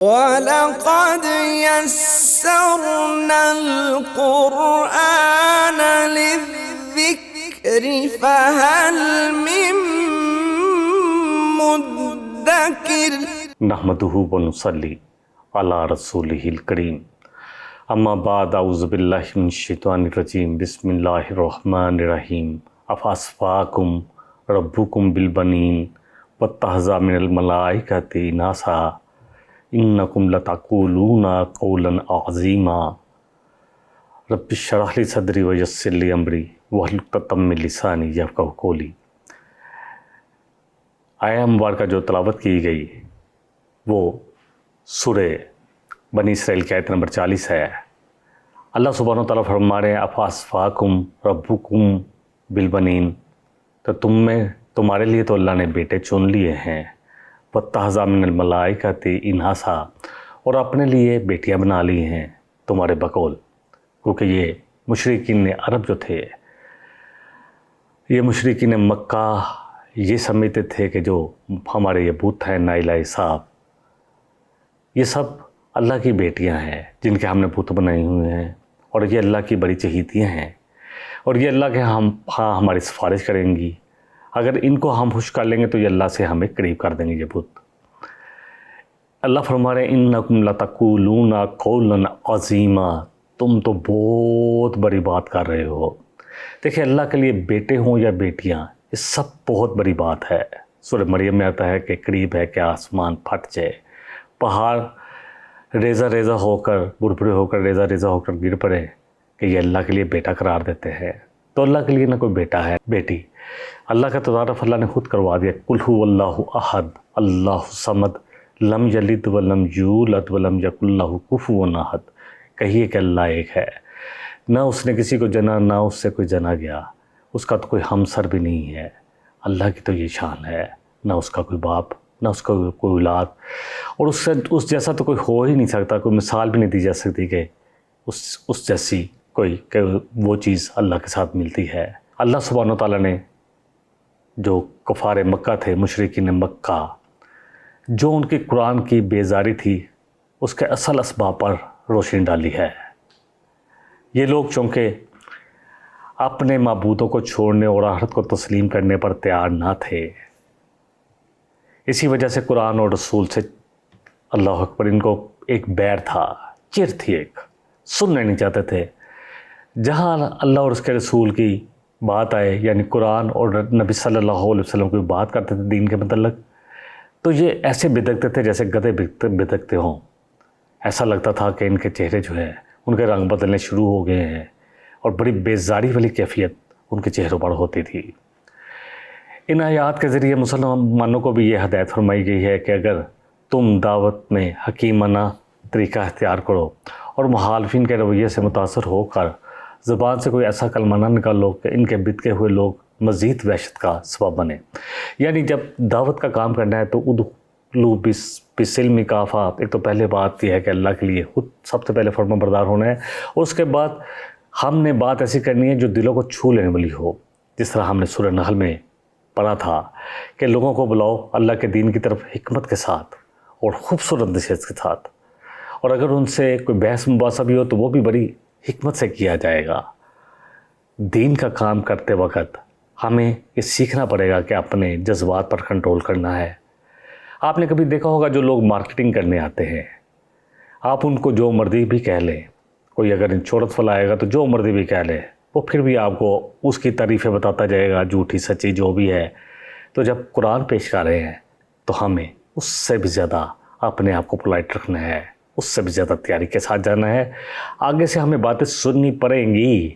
وَلَقَدْ يَسَّرْنَا الْقُرْآنَ لِلذِّكْرِ فَهَلْ مِن مُّدَّكِرٍ نحمدہ ونصلی علی رسولہ الکریم اما بعد اعوذ باللہ من الشیطان الرجیم بسم اللہ الرحمن الرحیم افاصفاکم ربکم بالبنین واتخذ من الملائکۃ اناثا انکم لتقولون قولا عظیما رب اشرح لی صدری ویسر لی امری واحلل عقدۃ من لسانی یفقہوا قولی۔ آیہ مبارکہ جو تلاوت کی گئی وہ سورہ بنی اسرائیل کی آیت نمبر 40 ہے۔ اللہ سبحانہ وتعالیٰ فرما رہے ہیں افاصفاکم ربکم بالبنین، تو تمہارے لیے تو اللہ نے بیٹے چن لیے ہیں، واتخذ من الملائکۃ اناثا، اور اپنے لیے بیٹیاں بنا لی ہیں تمہارے بقول، کیونکہ یہ مشرکین عرب جو تھے، یہ مشرکین مکہ یہ سمجھتے تھے کہ جو ہمارے یہ بت ہیں نائلہ صاحب، یہ سب اللہ کی بیٹیاں ہیں جن کے ہم نے بت بنائے ہوئے ہیں، اور یہ اللہ کی بڑی چہیتیاں ہیں، اور یہ اللہ کے ہاں ہماری سفارش کریں گی، اگر ان کو ہم خوش کر لیں گے تو یہ اللہ سے ہمیں قریب کر دیں گے یہ بت۔ اللہ فرما رہے ہیں انکم لتقولون قولا عظیما، تم تو بہت بڑی بات کر رہے ہو۔ دیکھیں، اللہ کے لیے بیٹے ہوں یا بیٹیاں، یہ سب بہت بڑی بات ہے۔ سورہ مریم میں آتا ہے کہ قریب ہے کہ آسمان پھٹ جائے، پہاڑ ریزہ ریزہ ہو کر بربرے ہو کر ریزہ ریزہ ہو کر گر پڑے کہ یہ اللہ کے لیے بیٹا قرار دیتے ہیں۔ تو اللہ کے لیے نہ کوئی بیٹا ہے بیٹی، اللہ کا تعارف اللہ نے خود کروا دیا، قل هو اللہ احد اللہ الصمد لم یلد ولم یولد ولم یکن لہ کفوا احد۔ کہیے کہ اللہ ایک ہے، نہ اس نے کسی کو جنا نہ اس سے کوئی جنا گیا، اس کا تو کوئی ہمسر بھی نہیں ہے۔ اللہ کی تو یہ شان ہے، نہ اس کا کوئی باپ نہ اس کا کوئی اولاد، اور اس جیسا تو کوئی ہو ہی نہیں سکتا، کوئی مثال بھی نہیں دی جا سکتی کہ اس جیسی کوئی کہ وہ چیز اللہ کے ساتھ ملتی ہے۔ اللہ سبحانہ وتعالیٰ نے جو کفار مکہ تھے، مشرکین مکہ، جو ان کی قرآن کی بیزاری تھی، اس کے اصل اسباب پر روشنی ڈالی ہے۔ یہ لوگ چونکہ اپنے معبودوں کو چھوڑنے اور آخرت کو تسلیم کرنے پر تیار نہ تھے، اسی وجہ سے قرآن اور رسول سے اللہ اکبر ان کو ایک بیر تھا، چر تھی، ایک سننا نہیں چاہتے تھے۔ جہاں اللہ اور اس کے رسول کی بات آئے، یعنی قرآن اور نبی صلی اللہ علیہ وسلم کی بات کرتے تھے دین کے متعلق، تو یہ ایسے بدکتے تھے جیسے گدھے بدکتے ہوں۔ ایسا لگتا تھا کہ ان کے چہرے جو ہے ان کے رنگ بدلنے شروع ہو گئے ہیں، اور بڑی بیزاری والی کیفیت ان کے چہروں پر ہوتی تھی۔ ان آیات کے ذریعے مسلمانوں کو بھی یہ ہدایت فرمائی گئی ہے کہ اگر تم دعوت میں حکیمانہ طریقہ اختیار کرو اور مخالفین کے رویے سے متاثر ہو کر زبان سے کوئی ایسا کلمہ نہ نکالو کہ ان کے بدکے ہوئے لوگ مزید وحشت کا سبب بنے، یعنی جب دعوت کا کام کرنا ہے تو ادخلوا بالسلم کافہ، ایک تو پہلے بات یہ ہے کہ اللہ کے لیے خود سب سے پہلے فرما بردار ہونا ہے، اور اس کے بعد ہم نے بات ایسی کرنی ہے جو دلوں کو چھو لینے والی ہو، جس طرح ہم نے سورہ نحل میں پڑھا تھا کہ لوگوں کو بلاؤ اللہ کے دین کی طرف حکمت کے ساتھ اور خوبصورت نصیحت کے ساتھ، اور اگر ان سے کوئی بحث مباحثہ بھی ہو تو وہ بھی بڑی حکمت سے کیا جائے گا۔ دین کا کام کرتے وقت ہمیں یہ سیکھنا پڑے گا کہ اپنے جذبات پر کنٹرول کرنا ہے۔ آپ نے کبھی دیکھا ہوگا جو لوگ مارکیٹنگ کرنے آتے ہیں، آپ ان کو جو مرضی بھی کہہ لیں، کوئی اگر انشورنس والا آئے گا تو جو مرضی بھی کہہ لے، وہ پھر بھی آپ کو اس کی تعریفیں بتاتا جائے گا، جھوٹی سچی جو بھی ہے۔ تو جب قرآن پیش کر رہے ہیں تو ہمیں اس سے بھی زیادہ اپنے آپ کو پولائٹ رکھنا ہے، اس سے بھی زیادہ تیاری کے ساتھ جانا ہے۔ آگے سے ہمیں باتیں سننی پڑیں گی،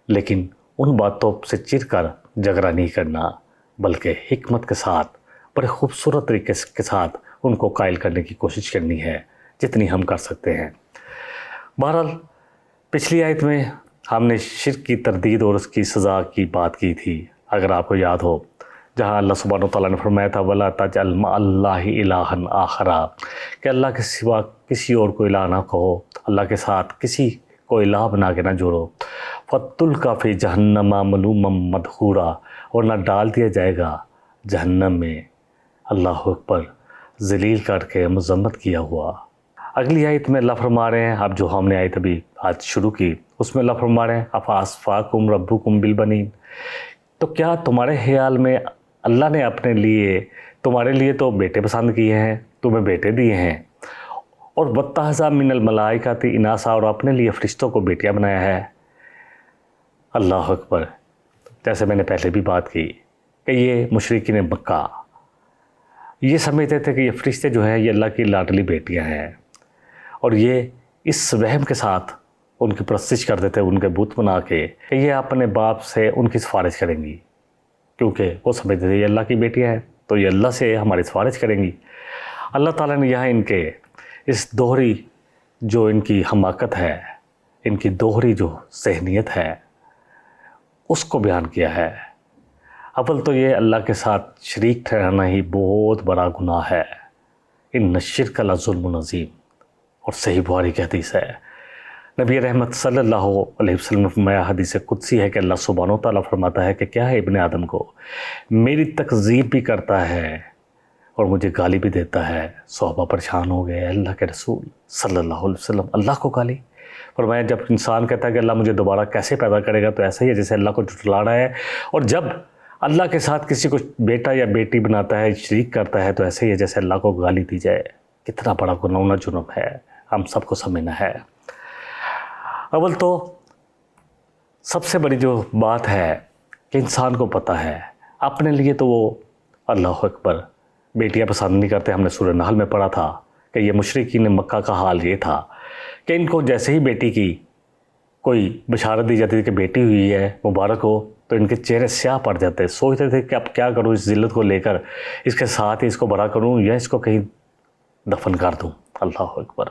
لیکن ان باتوں سے چر کر جھگڑا نہیں کرنا، بلکہ حکمت کے ساتھ بڑے خوبصورت طریقے کے ساتھ ان کو قائل کرنے کی کوشش کرنی ہے، جتنی ہم کر سکتے ہیں۔ بہرحال پچھلی آیت میں ہم نے شرک کی تردید اور اس کی سزا کی بات کی تھی، اگر آپ کو یاد ہو، جہاں اللہ سبحانہ وتعالیٰ نے فرمایا تھا وَلَا تَجْعَلْ مَعَ اللَّهِ إِلَٰهًا آخَرَ، کہ اللہ کے سوا کسی اور کو الہ نہ کہو، اللہ کے ساتھ کسی کو الہ بنا کے نہ جوڑو، فَتُلْقَىٰ فِي جَهَنَّمَ مَلُومًا مَدْحُورًا، اور نہ ڈال دیا جائے گا جہنم میں اللہ اکبر ذلیل کر کے مذمت کیا ہوا، اگلی آیت میں اللہ فرما رہے ہیں، اب جو ہم نے آیت ابھی آج شروع کی اس میں اللہ فرما رہے ہیں افاصفاکم ربکم بالبنین، تو کیا تمہارے خیال میں اللہ نے اپنے لیے تمہارے لیے تو بیٹے پسند کیے ہیں، تمہیں بیٹے دیے ہیں، اور واتخذ من الملائکۃ اناثا، اور اپنے لیے فرشتوں کو بیٹیاں بنایا ہے۔ اللہ اکبر۔ جیسے میں نے پہلے بھی بات کی کہ یہ مشرکین مکہ یہ سمجھتے تھے کہ یہ فرشتے جو ہیں یہ اللہ کی لاڈلی بیٹیاں ہیں، اور یہ اس وہم کے ساتھ ان کی پرستش کرتے تھے، ان کے بت بنا کے کہ یہ اپنے باپ سے ان کی سفارش کریں گی، کیونکہ وہ سمجھتے تھے یہ اللہ کی بیٹیاں ہیں تو یہ اللہ سے ہماری سفارش کریں گی۔ اللہ تعالیٰ نے یہاں ان کے اس دوہری جو ان کی حماقت ہے، ان کی دوہری جو ذہنیت ہے اس کو بیان کیا ہے۔ اول تو یہ اللہ کے ساتھ شریک ٹھہرانا ہی بہت بڑا گناہ ہے، ان الشرک لظلم عظیم، اور صحیح بخاری کی حدیث ہے۔ نبی رحمت صلی اللہ علیہ وسلم نے فرمایا، حدیث قدسی ہے کہ اللہ سبحانہ و تعالیٰ فرماتا ہے کہ کیا ہے ابن آدم کو میری تکذیب بھی کرتا ہے اور مجھے گالی بھی دیتا ہے۔ صحابہ پریشان ہو گئے، اللہ کے رسول صلی اللہ علیہ وسلم اللہ کو گالی؟ فرمایا جب انسان کہتا ہے کہ اللہ مجھے دوبارہ کیسے پیدا کرے گا تو ایسا ہی ہے جیسے اللہ کو جھٹلا رہا ہے، اور جب اللہ کے ساتھ کسی کو بیٹا یا بیٹی بناتا ہے، شریک کرتا ہے، تو ایسے ہی ہے جیسے اللہ کو گالی دی جائے۔ کتنا بڑا گناہ جرم ہے، ہم سب کو سمجھنا ہے۔ اول تو سب سے بڑی جو بات ہے کہ انسان کو پتہ ہے اپنے لیے تو وہ اللہ اکبر بیٹیاں پسند نہیں کرتے۔ ہم نے سورہ نحل میں پڑھا تھا کہ یہ مشرکین مکہ کا حال یہ تھا کہ ان کو جیسے ہی بیٹی کی کوئی بشارت دی جاتی تھی کہ بیٹی ہوئی ہے مبارک ہو تو ان کے چہرے سیاہ پڑ جاتے، سوچتے تھے کہ اب کیا کروں اس ذلت کو لے کر، اس کے ساتھ ہی اس کو بڑا کروں یا اس کو کہیں دفن کر دوں۔ اللہ اکبر۔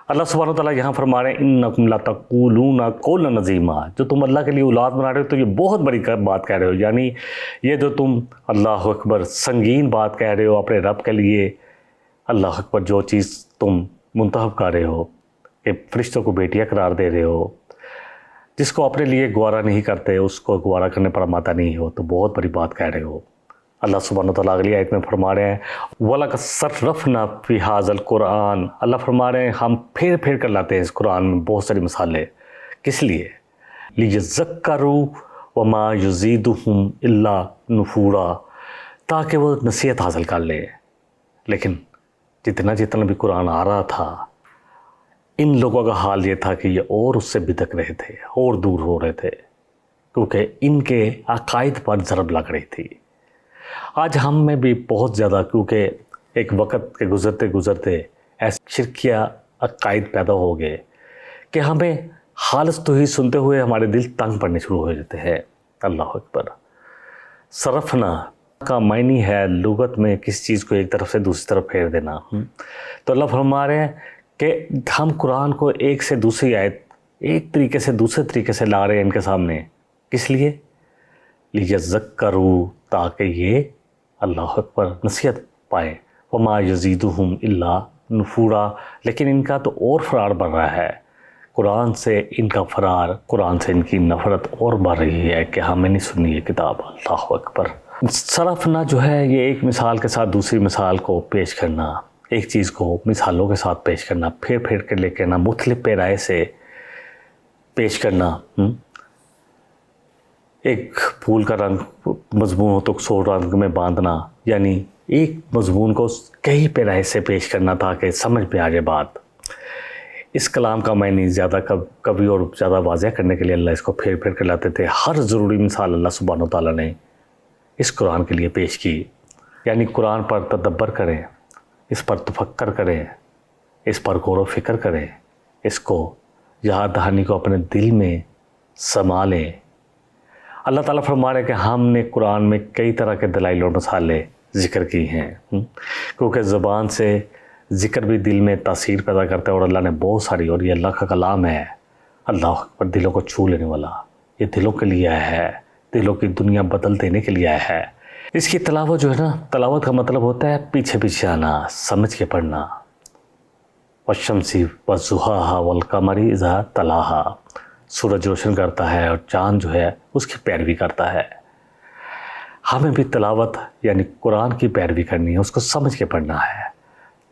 اللہ سبحانہ وتعالیٰ یہاں فرما رہے ہیں انکم لتقولون قولا عظیما، جو تم اللہ کے لیے اولاد بنا رہے ہو تو یہ بہت بڑی بات کہہ رہے ہو، یعنی یہ جو تم اللہ اکبر سنگین بات کہہ رہے ہو اپنے رب کے لیے۔ اللہ اکبر، جو چیز تم منتخب کر رہے ہو کہ فرشتوں کو بیٹیاں قرار دے رہے ہو، جس کو اپنے لیے گوارا نہیں کرتے اس کو گوارا کرنے پر آمادہ نہیں ہو، تو بہت بڑی بات کہہ رہے ہو۔ اللہ سبحانہ وتعالیٰ اگلی آیت میں فرما رہے ہیں وَلَقَدْ صَرَّفْنَا فِي هَذَا الْقُرْآنِ، اللہ فرما رہے ہیں ہم پھیر پھیر کر لاتے ہیں اس قرآن میں بہت ساری مثالیں، کس لیے؟ لِيَذَّكَّرُوا وَمَا يُزِيدُهُمْ إِلَّا نُفُورًا، تاکہ وہ نصیحت حاصل کر لیں۔ لیکن جتنا بھی قرآن آ رہا تھا ان لوگوں کا حال یہ تھا کہ یہ اور اس سے بدک رہے تھے اور دور ہو رہے تھے، کیونکہ ان کے عقائد پر ضرب لگ رہی تھی۔ آج ہم میں بھی بہت زیادہ، کیونکہ ایک وقت کے گزرتے گزرتے ایسے شرکیہ عقائد پیدا ہو گئے کہ ہمیں خالص تو ہی سنتے ہوئے ہمارے دل تنگ پڑنے شروع ہو جاتے ہیں۔ اللہ اکبر۔ صرفنا کا معنی ہے لغت میں کسی چیز کو ایک طرف سے دوسری طرف پھیر دینا۔ تو اللہ فرما رہے ہیں کہ ہم قرآن کو ایک سے دوسری آیت ایک طریقے سے دوسرے طریقے سے لا رہے ہیں ان کے سامنے، کس لیے؟ لیذکروا، تاکہ یہ اللہ اکبر نصیحت پائیں۔ وما یزیدہم الا نفورا، لیکن ان کا تو اور فرار بڑھ رہا ہے، قرآن سے ان کا فرار، قرآن سے ان کی نفرت اور بڑھ رہی ہے کہ ہمیں نہیں سننی یہ کتاب۔ اللہ اکبر۔ صرفنا جو ہے یہ ایک مثال کے ساتھ دوسری مثال کو پیش کرنا، ایک چیز کو مثالوں کے ساتھ پیش کرنا، پھیر پھیر کے لے کے نا مختلف پیرائے سے پیش کرنا۔ ایک پھول کا رنگ مضمون ہو تو 100 رنگ میں باندھنا، یعنی ایک مضمون کو کئی پیرائے سے پیش کرنا تاکہ سمجھ پہ آ جائے بات۔ اس کلام کا معنی زیادہ کبھی اور زیادہ واضح کرنے کے لیے اللہ اس کو پھیر پھیر کر لاتے تھے۔ ہر ضروری مثال اللہ سبحانہ و تعالیٰ نے اس قرآن کے لیے پیش کی، یعنی قرآن پر تدبر کریں، اس پر تفکر کریں، اس پر غور و فکر کریں، اس کو یاد دہانی کو اپنے دل میں سما لیں۔ اللہ تعالیٰ فرما رہے ہیں کہ ہم نے قرآن میں کئی طرح کے دلائل اور مثالیں ذکر کی ہیں، کیونکہ زبان سے ذکر بھی دل میں تاثیر پیدا کرتا ہے، اور اللہ نے بہت ساری، اور یہ اللہ کا کلام ہے، اللہ پر دلوں کو چھو لینے والا، یہ دلوں کے لیے آیا ہے، دلوں کی دنیا بدل دینے کے لیے آیا ہے۔ اس کی تلاوت جو ہے نا، تلاوت کا مطلب ہوتا ہے پیچھے پیچھے آنا، سمجھ کے پڑھنا۔ والشمس والضحاها والقمر اذا تلاها، سورج روشن کرتا ہے اور چاند جو ہے اس کی پیروی کرتا ہے۔ ہمیں بھی تلاوت یعنی قرآن کی پیروی کرنی ہے، اس کو سمجھ کے پڑھنا ہے،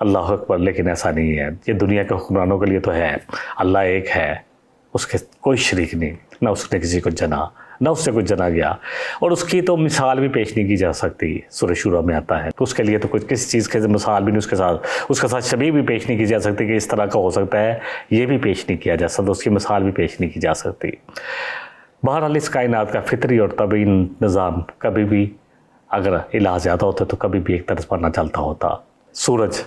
اللہ اکبر، لیکن ایسا نہیں ہے. یہ دنیا کے حکمرانوں کے لیے تو ہے. اللہ ایک ہے، اس کے کوئی شریک نہیں، نہ اس نے کسی کو جنا نہ اس سے کچھ جنا گیا، اور اس کی تو مثال بھی پیش نہیں کی جا سکتی. سورہ شورى میں آتا ہے، تو اس کے لیے تو کچھ کسی چیز کی مثال بھی نہیں، اس کے ساتھ شبیہ بھی پیش نہیں کی جا سکتی کہ اس طرح کا ہو سکتا ہے، یہ بھی پیش نہیں کیا جا سکتا، اس کی مثال بھی پیش نہیں کی جا سکتی. بہرحال اس کائنات کا فطری اور طبعی نظام کبھی بھی اگر الہ زیادہ ہوتا تو کبھی بھی ایک طرف پر نہ چلتا ہوتا. سورج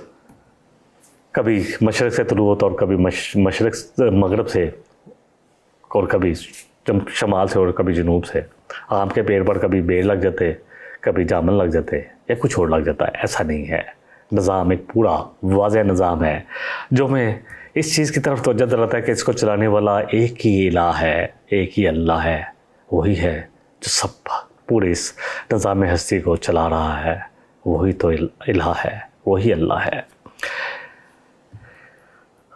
کبھی مشرق سے طلوع ہوتا اور کبھی مشرق مغرب سے، اور کبھی شمال سے اور کبھی جنوب سے. آم کے پیڑ پر کبھی بیر لگ جاتے، کبھی جامن لگ جاتے، یا کچھ اور لگ جاتا ہے. ایسا نہیں ہے. نظام ایک پورا واضح نظام ہے جو میں اس چیز کی طرف توجہ دلاتا ہے کہ اس کو چلانے والا ایک ہی الہ ہے، ایک ہی اللہ ہے. وہی ہے جو سب پورے اس نظام ہستی کو چلا رہا ہے. وہی تو الہ ہے، وہی اللہ ہے.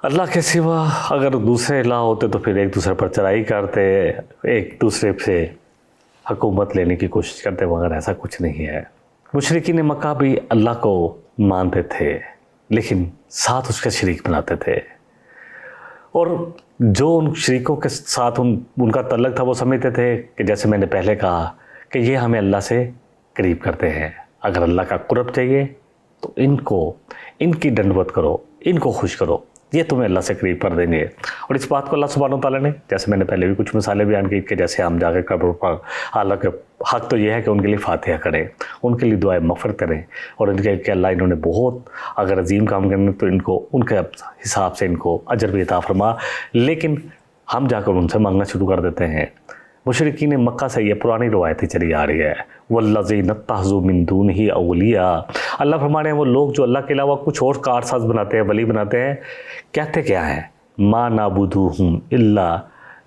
اللہ کے سوا اگر دوسرے الہ ہوتے تو پھر ایک دوسرے پر چڑھائی کرتے، ایک دوسرے سے حکومت لینے کی کوشش کرتے، مگر ایسا کچھ نہیں ہے. مشرکین مکہ بھی اللہ کو مانتے تھے لیکن ساتھ اس کے شریک بناتے تھے، اور جو ان شریکوں کے ساتھ ان کا تعلق تھا وہ سمجھتے تھے کہ جیسے میں نے پہلے کہا کہ یہ ہمیں اللہ سے قریب کرتے ہیں. اگر اللہ کا قرب چاہیے تو ان کی ڈنڈوت کرو، ان کو خوش کرو، یہ تمہیں اللہ سے قریب کر دیں گے. اور اس بات کو اللہ سبحانہ وتعالیٰ نے، جیسے میں نے پہلے بھی کچھ مثالیں بیان کی کہ جیسے ہم جا کے قبر پر، حالانکہ حق تو یہ ہے کہ ان کے لیے فاتحہ کریں، ان کے لیے دعائیں مغفرت کریں، اور ان کے کہ اللہ انہوں نے بہت اگر عظیم کام کرنے تو ان کو ان کے حساب سے ان کو اجر بھی عطا فرما، لیکن ہم جا کر ان سے مانگنا شروع کر دیتے ہیں. مشرکین مکہ سے یہ پرانی روایتیں چلی آ رہی ہے. وَالَّذِينَ اتَّخَذُوا مِن دُونِهِ أَوْلِيَاءَ، اللہ فرمانے ہیں وہ لوگ جو اللہ کے علاوہ کچھ اور کارساز بناتے ہیں، ولی بناتے ہیں، کہتے کیا ہیں؟ مَا نَعْبُدُوهُمْ إِلَّا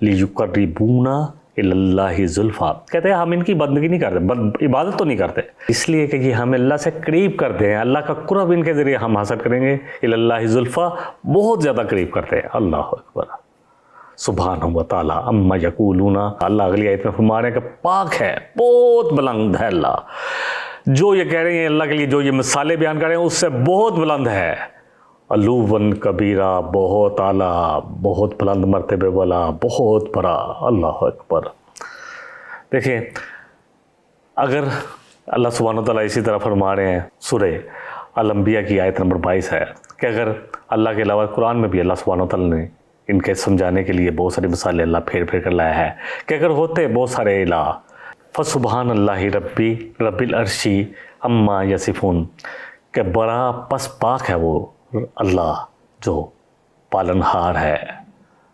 لِيُقَرِّبُونَا إِلَى اللَّهِ زُلْفَىٰ، کہتے ہیں ہم ان کی بندگی نہیں کرتے، عبادت تو نہیں کرتے، اس لیے کہ یہ ہمیں اللہ سے قریب کرتے ہیں، اللہ کا قرب ان کے ذریعے ہم حاصل کریں گے. إِلَى اللَّهِ زُلْفَىٰ، بہت زیادہ قریب کرتے ہیں. اللہ اکبر، سبحانہ و تعالیٰ اما یقولون. اللہ اگلی آیت میں فرما رہے ہیں کہ پاک ہے، بہت بلند ہے اللہ. جو یہ کہہ رہے ہیں اللہ کے لیے، جو یہ مثالیں بیان کر رہے ہیں اس سے بہت بلند ہے. علوًا کبیرہ، بہت اعلیٰ، بہت بلند مرتبے والا، بہت بڑا. اللہ اکبر. دیکھیں اگر اللہ سبحانہ وتعالیٰ اسی طرح فرما رہے ہیں، سورہ الانبیاء کی آیت نمبر 22 ہے کہ اگر اللہ کے علاوہ قرآن میں بھی اللہ سبحانہ وتعالیٰ نے ان کے سمجھانے کے لیے بہت ساری مثالیں اللہ پھیر پھیر کر لایا ہے کہ اگر ہوتے بہت سارے الہ، فسبحان اللہ رب العرش عما یصفون، کہ بڑا پس پاک ہے وہ اللہ جو پالنہار ہے،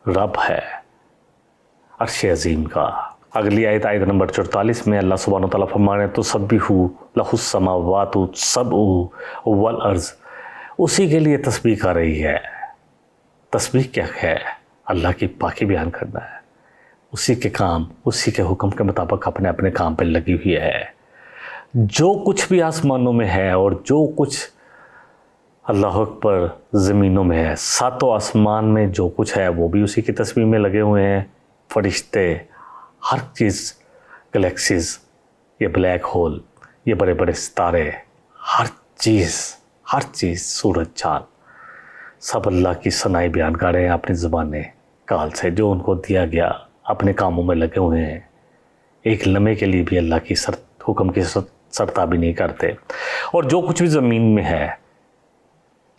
رب ہے عرش عظیم کا. اگلی آیت نمبر 44 میں اللہ سبحانہ وتعالیٰ فرما رہے ہیں تسبح لہ السماوات السبع والارض، اسی کے لیے تسبیح کر رہی ہے. تسبیح کیا ہے؟ اللہ کی پاکی بیان کرنا ہے، اسی کے کام، اسی کے حکم کے مطابق اپنے اپنے کام پہ لگی ہوئی ہے. جو کچھ بھی آسمانوں میں ہے اور جو کچھ اللہ اکبر زمینوں میں ہے، ساتوں آسمان میں جو کچھ ہے وہ بھی اسی کی تسبیح میں لگے ہوئے ہیں. فرشتے، ہر چیز، گلیکسیز، یہ بلیک ہول، یہ بڑے بڑے ستارے، ہر چیز، سورج، چاند، سب اللہ کی ثنائی بیان کر رہے ہیں اپنی زبان کال سے، جو ان کو دیا گیا اپنے کاموں میں لگے ہوئے ہیں. ایک لمحے کے لیے بھی اللہ کی حکم کی سرتابی نہیں کرتے. اور جو کچھ بھی زمین میں ہے،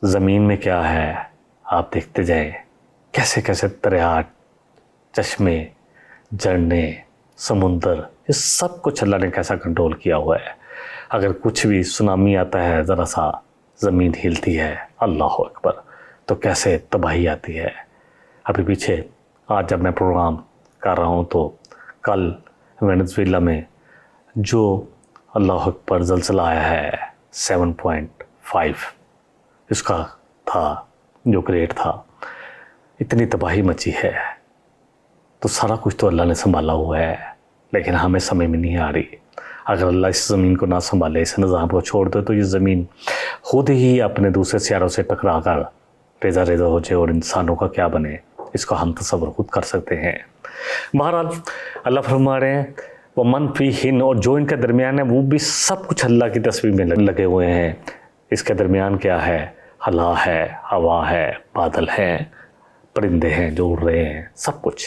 زمین میں کیا ہے آپ دیکھتے جائیں، کیسے کیسے دریا، چشمے، جھرنے، سمندر، یہ سب کچھ اللہ نے کیسا کنٹرول کیا ہوا ہے. اگر کچھ بھی سونامی آتا ہے، ذرا سا زمین ہلتی ہے، اللہ اکبر، تو کیسے تباہی آتی ہے. ابھی پیچھے آج جب میں پروگرام کر رہا ہوں تو کل وینزویلا میں جو اللہ اکبر زلزلہ آیا ہے 7.5 اس کا تھا، جو گریٹ تھا، اتنی تباہی مچی ہے. تو سارا کچھ تو اللہ نے سنبھالا ہوا ہے، لیکن ہمیں سمجھ میں نہیں آ رہی. اگر اللہ اس زمین کو نہ سنبھالے، اس نظام کو چھوڑ دے، تو یہ زمین خود ہی اپنے دوسرے سیاروں سے ٹکرا کر ریزہ ریزہ ہو جائے، اور انسانوں کا کیا بنے، اس کو ہم تصور خود کر سکتے ہیں. بہرحال اللہ فرما رہے ہیں وَمَن فِيهِنَّ، اور جو ان کے درمیان ہے وہ بھی سب کچھ اللہ کی تسبیح میں لگے ہوئے ہیں. اس کے درمیان کیا ہے؟ ہلا ہے، ہوا ہے، بادل ہیں، پرندے ہیں جو اڑ رہے ہیں، سب کچھ۔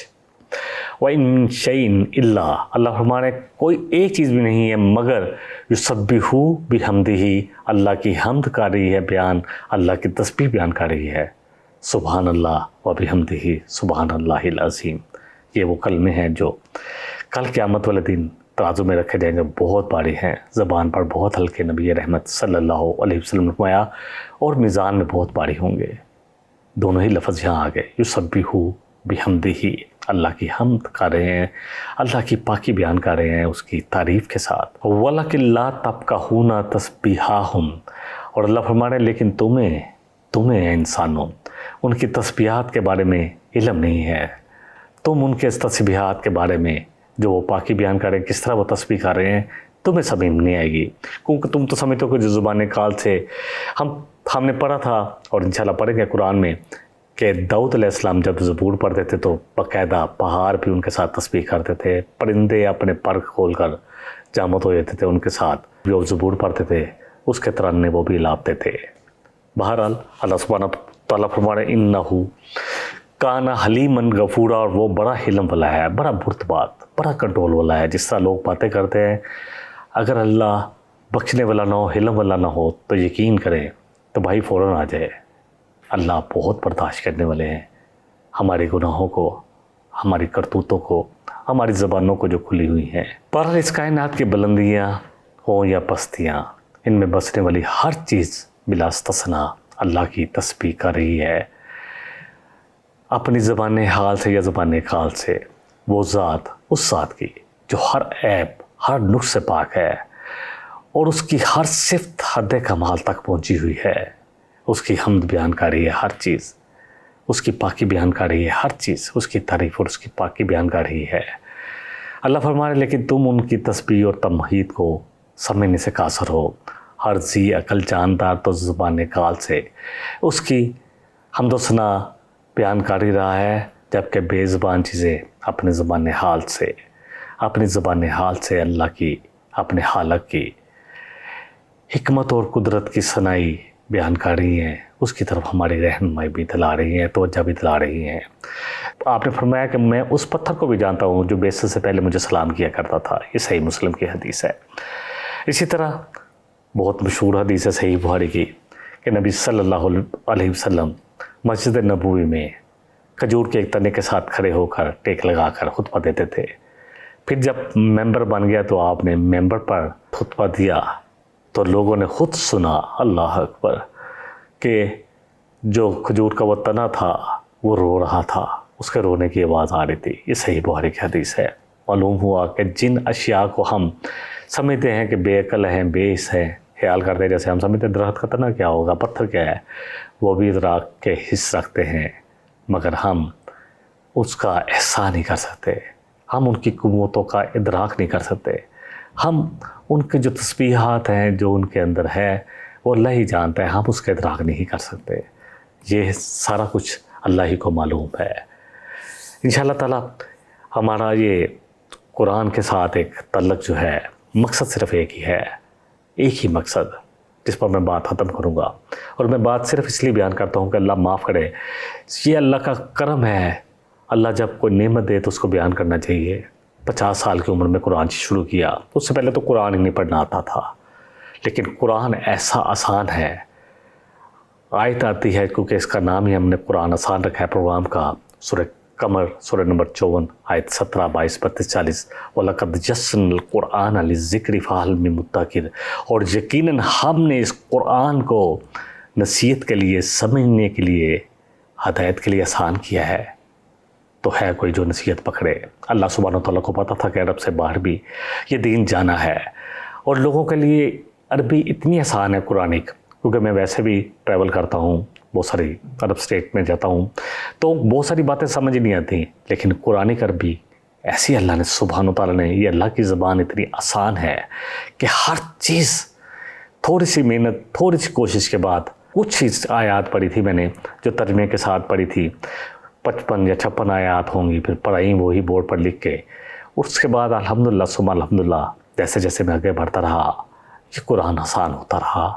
وَإِن شَيْءٍ إِلَّا، اللہ فرمانے کوئی ایک چیز بھی نہیں ہے مگر یسبحو بحمدہ، اللہ کی حمد کر رہی ہے بیان، اللہ کی تسبیح بیان کر رہی ہے۔ سبحان اللہ و بحمدہ سبحان اللہ العظیم، یہ وہ کلمے ہیں جو کل قیامت والے دن ترازو میں رکھے جائیں گے، بہت بھاری ہیں، زبان پر بہت ہلکے، نبی رحمت صلی اللہ علیہ وسلم نے فرمایا، اور میزان میں بہت بھاری ہوں گے۔ دونوں ہی لفظ یہاں آ گئے، یسبحو بحمدہ، اللہ کی حمد کر رہے ہیں، اللہ کی پاکی بیان کر رہے ہیں اس کی تعریف کے ساتھ۔ وَلَكِن لَا تَفْقَهُونَ تَسْبِيحَهُمْ، اور اللہ فرما رہے ہیں لیکن تمہیں انسانوں ان کی تسبیحات کے بارے میں علم نہیں ہے، تم ان کے تسبیحات کے بارے میں جو وہ پاکی بیان کر رہے ہیں، کس طرح وہ تسبیح کر رہے ہیں، تمہیں سمجھ نہیں آئے گی، کیونکہ تم تو سمجھتے ہو کہ جو زبان کال سے ہم نے پڑھا تھا، اور انشاءاللہ پڑھیں گے قرآن میں، کہ داؤد علیہ السلام جب زبور پڑھتے تھے تو باقاعدہ پہاڑ بھی ان کے ساتھ تسبیح کرتے تھے، پرندے اپنے پر کھول کر جامد ہو جاتے تھے ان کے ساتھ، جو زبور پڑھتے تھے اس کے ترنے وہ بھی لاپتے تھے۔ بہرحال اللہ سبحانہ تعالیٰ فرما رہے ہیں انہو کان حلیمًا غفورا، اور وہ بڑا حلم والا ہے، بڑا برتبات، بڑا کنٹرول والا ہے۔ جس طرح لوگ باتیں کرتے ہیں، اگر اللہ بخشنے والا نہ ہو، حلم والا نہ ہو تو یقین کریں تو بھائی فوراً آ جائے، اللہ بہت برداشت کرنے والے ہیں ہمارے گناہوں کو، ہماری کرتوتوں کو، ہماری زبانوں کو جو کھلی ہوئی ہیں۔ پر اس کائنات کی بلندیاں ہوں یا پستیاں، ان میں بسنے والی ہر چیز بلا استثناء اللہ کی تسبیح کر رہی ہے، اپنی زبان حال سے یا زبان قال سے، وہ ذات، اس ذات کی جو ہر عیب، ہر نقص سے پاک ہے، اور اس کی ہر صفت حد کمال تک پہنچی ہوئی ہے، اس کی حمد بیان کر رہی ہے ہر چیز، اس کی پاکی بیان کر رہی ہے ہر چیز، اس کی تعریف اور اس کی پاکی بیان کر رہی ہے۔ اللہ فرما رہے لیکن تم ان کی تسبیح اور تمہید کو سمجھنے سے قاصر ہو، ہر ذی عقل جاندار تو زبان قال سے اس کی حمد و ثنا بیان کر ہی رہا ہے، جبکہ بے زبان چیزیں اپنے زبان حال سے اللہ کی، اپنے خالق کی حکمت اور قدرت کی ثنائی بیان کر رہی ہیں، اس کی طرف ہماری رہنمائی بھی دلا رہی ہیں، توجہ بھی دلا رہی ہیں۔ آپ نے فرمایا کہ میں اس پتھر کو بھی جانتا ہوں جو بیعت سے پہلے مجھے سلام کیا کرتا تھا، یہ صحیح مسلم کی حدیث ہے۔ اسی طرح بہت مشہور حدیث ہے صحیح بخاری کی کہ نبی صلی اللہ علیہ وسلم مسجد نبوی میں کھجور کے ایک تنے کے ساتھ کھڑے ہو کر ٹیک لگا کر خطبہ دیتے تھے، پھر جب ممبر بن گیا تو آپ نے ممبر پر خطبہ دیا تو لوگوں نے خود سنا، اللہ اکبر، کہ جو کھجور کا وہ تنا تھا وہ رو رہا تھا، اس کے رونے کی آواز آ رہی تھی۔ یہ صحیح بخاری کی حدیث ہے۔ معلوم ہوا کہ جن اشیاء کو ہم سمجھتے ہیں کہ بے عقل ہیں، بے حس ہیں، خیال کرتے ہیں جیسے ہم سمجھتے ہیں درخت کا تنا کیا ہوگا، پتھر کیا ہے، وہ بھی ادراک کے حص رکھتے ہیں، مگر ہم اس کا احسان نہیں کر سکتے، ہم ان کی قوتوں کا ادراک نہیں کر سکتے، ہم ان کے جو تسبیحات ہیں جو ان کے اندر ہے وہ اللہ ہی جانتا ہے، ہم اس کا ادراک نہیں کر سکتے، یہ سارا کچھ اللہ ہی کو معلوم ہے۔ انشاءاللہ تعالی ہمارا یہ قرآن کے ساتھ ایک تعلق جو ہے، مقصد صرف ایک ہی ہے، ایک ہی مقصد جس پر میں بات ختم کروں گا، اور میں بات صرف اس لیے بیان کرتا ہوں کہ اللہ معاف کرے، یہ اللہ کا کرم ہے، اللہ جب کوئی نعمت دے تو اس کو بیان کرنا چاہیے۔ 50 سال کی عمر میں قرآن شروع کیا، اس سے پہلے تو قرآن ہی نہیں پڑھنا آتا تھا، لیکن قرآن ایسا آسان ہے، آیت آتی ہے کیونکہ اس کا نام ہی ہم نے قرآن آسان رکھا ہے پروگرام کا، سورہ قمر سورہ نمبر 54 آیت 17، 22، 32، 40، وَلَقَدْ يَسَّرْنَا الْقُرْآنَ لِلذِّكْرِ فَهَلْ مِن مُدَّكِرٍ، اور یقیناً ہم نے اس قرآن کو نصیحت کے لیے، سمجھنے کے لیے، ہدایت کے لیے آسان کیا ہے، تو ہے کوئی جو نصیحت پکڑے۔ اللہ سبحانہ تعالیٰ کو پتہ تھا کہ عرب سے باہر بھی یہ دین جانا ہے، اور لوگوں کے لیے عربی اتنی آسان ہے قرآنک، کیونکہ میں ویسے بھی ٹریول کرتا ہوں، بہت ساری عرب اسٹیٹ میں جاتا ہوں، تو بہت ساری باتیں سمجھ نہیں آتی، لیکن قرآنک عربی ایسی اللہ نے سبحانہ تعالیٰ نے، یہ اللہ کی زبان اتنی آسان ہے کہ ہر چیز تھوڑی سی محنت، تھوڑی سی کوشش کے بعد، کچھ ہی آیات پڑھی تھی میں نے جو ترجمے کے ساتھ پڑھی تھی، 55 یا 56 آیات ہوں گی، پھر پڑھائی وہی بورڈ پر لکھ کے، اس کے بعد الحمدللہ ثم الحمدللہ جیسے جیسے میں آگے بڑھتا رہا، یہ قرآن آسان ہوتا رہا،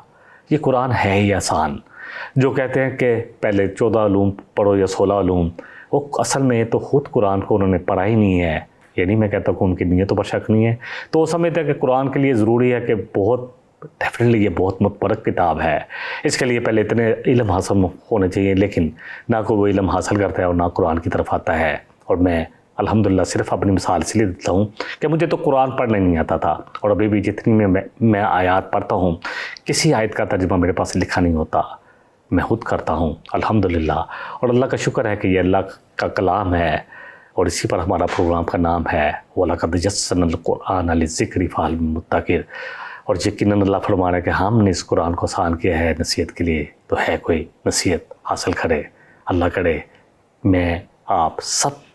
یہ قرآن ہے ہی آسان، جو کہتے ہیں کہ پہلے 14 علوم پڑھو یا 16 علوم، وہ اصل میں تو خود قرآن کو انہوں نے پڑھا ہی نہیں ہے. یہ نہیں میں کہتا کہ ان کی نیتوں پر شک نہیں ہے. تو وہ سمجھتے ہیں کہ قرآن کے لیے ضروری ہے کہ بہت ڈیفینیٹلی یہ بہت متبرک کتاب ہے، اس کے لیے پہلے اتنے علم حاصل ہونے چاہیے، لیکن نہ کوئی وہ علم حاصل کرتا ہے اور نہ قرآن کی طرف آتا ہے. اور میں الحمدللہ صرف اپنی مثال اس لیے دیتا ہوں کہ مجھے تو قرآن پڑھنے نہیں آتا تھا، اور ابھی بھی جتنی میں آیات پڑھتا ہوں کسی آیت کا ترجمہ میرے پاس لکھا نہیں ہوتا، میں خود کرتا ہوں الحمدللہ. اور اللہ کا شکر ہے کہ یہ اللہ کا کلام ہے، اور اسی پر ہمارا پروگرام کا نام ہے وَلَقَدْ يَسَّرْنَا الْقُرْآنَ لِلذِّكْرِ فَهَلْ مِن مُدَّكِرٍ. اور یقیناً اللہ فرما رہا ہے کہ ہم نے اس قرآن کو آسان کیا ہے نصیحت کے لیے، تو ہے کوئی نصیحت حاصل کرے. اللہ کرے میں آپ سب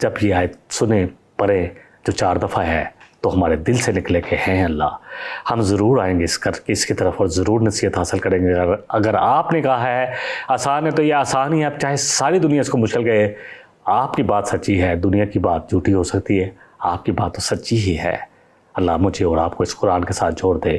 جب یہ آیت سنیں پڑھیں جو 4 دفعہ ہے تو ہمارے دل سے نکلے کہ ہیں اللہ، ہم ضرور آئیں گے اس کی طرف اور ضرور نصیحت حاصل کریں گے. اگر آپ نے کہا ہے آسان ہے تو یہ آسان ہی ہے. اب چاہے ساری دنیا اس کو مشکل کہے، آپ کی بات سچی ہے، دنیا کی بات جھوٹی ہو سکتی ہے، آپ کی بات تو سچی ہی ہے. اللہ مجھے اور آپ کو اس قرآن کے ساتھ جوڑ دے.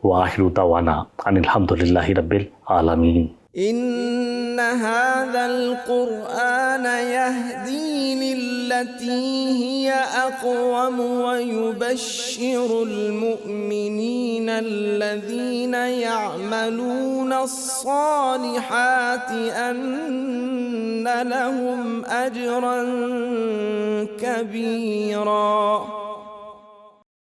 وآخر دعوانا ان الحمدللہ رب العالمین. إن هذا القرآن يهدي للتي هي أقوم ويبشر المؤمنين الذين يعملون الصالحات أن لهم أجرا كبيرا.